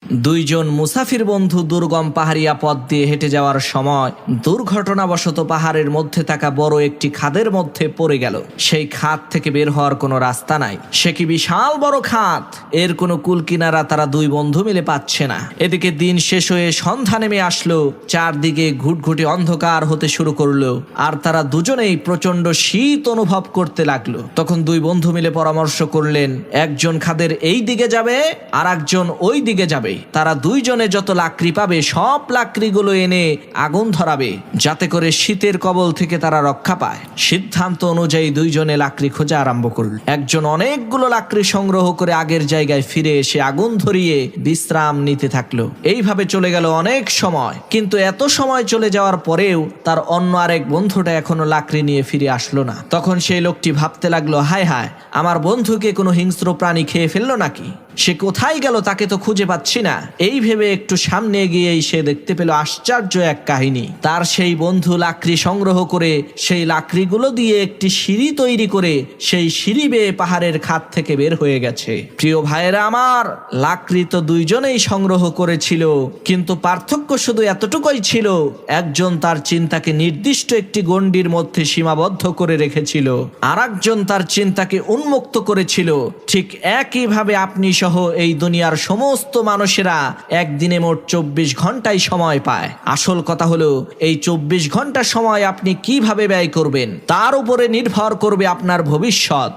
দুইজন মুসাফির বন্ধু দুর্গম পাহাড়িয়া পথ দিয়ে হেঁটে যাওয়ার সময় দুর্ঘটনাবশত পাহাড়ের মধ্যে থাকা বড় একটি খাদের মধ্যে পড়ে গেল। সেই খাদ থেকে বের হওয়ার কোনো রাস্তা নাই। সে কি বিশাল বড় খাদ, এর কোনো কুল কিনারা তারা দুই বন্ধু মিলে পাচ্ছে না। এদিকে দিন শেষ হয়ে সন্ধ্যা নেমে আসলো, চারদিকে ঘুটঘুটে অন্ধকার হতে শুরু করলো, আর তারা দুজনেই প্রচন্ড শীত অনুভব করতে লাগলো। তখন দুই বন্ধু মিলে পরামর্শ করলেন, একজন খাদের এই দিকে যাবে আর একজন ওই দিকে যাবে। তারা দুইজনে যত লাকড়ি পাবে সব লাকড়িগুলো এনে আগুন ধরাবে, যাতে করে শীতের কবল থেকে তারা রক্ষা পায়। সিদ্ধান্ত অনুযায়ী দুইজনে লাকড়ি খোঁজা আরম্ভ করল। একজন অনেকগুলো লাকড়ি সংগ্রহ করে আগের জায়গায় ফিরে এসে আগুন ধরিয়ে বিশ্রাম নিতে থাকলো। এইভাবে চলে গেল অনেক সময়, কিন্তু এত সময় চলে যাওয়ার পরেও তার অন্য আরেক বন্ধুটা এখনো লাকড়ি নিয়ে ফিরে আসলো না। তখন সেই লোকটি ভাবতে লাগলো, হায় হায়, আমার বন্ধুকে কোনো হিংস্র প্রাণী খেয়ে ফেললো নাকি? সে কোথায় গেল, তাকে তো খুঁজে পাচ্ছি না। এই ভেবে একটু সামনে এগিয়েই সে দেখতে পেল আশ্চর্য এক কাহিনী। তার সেই বন্ধু লাকড়ি সংগ্রহ করে সেই লাকড়িগুলো দিয়ে একটি সিঁড়ি তৈরি করে সেই সিঁড়ি বেয়ে পাহাড়ের খাদ থেকে বের হয়ে গেছে। প্রিয় ভাইয়েরা আমার, লাকড়ি তো দুইজনেই সংগ্রহ করেছিল, কিন্তু পার্থক্য শুধু এতটুকুই ছিল, একজন তার চিন্তাকে নির্দিষ্ট একটি গণ্ডির মধ্যে সীমাবদ্ধ করে রেখেছিল, আর একজন তার চিন্তাকে উন্মুক্ত করেছিল। ঠিক একইভাবে আপনি সহ এই দুনিয়ার সমস্ত মানুষেরা একদিনে মোট 24 ঘন্টাই সময় পায়। আসল কথা হলো, এই 24 ঘন্টা সময় আপনি কিভাবে ব্যয় করবেন তার উপরে নির্ভর করবে আপনার ভবিষ্যৎ।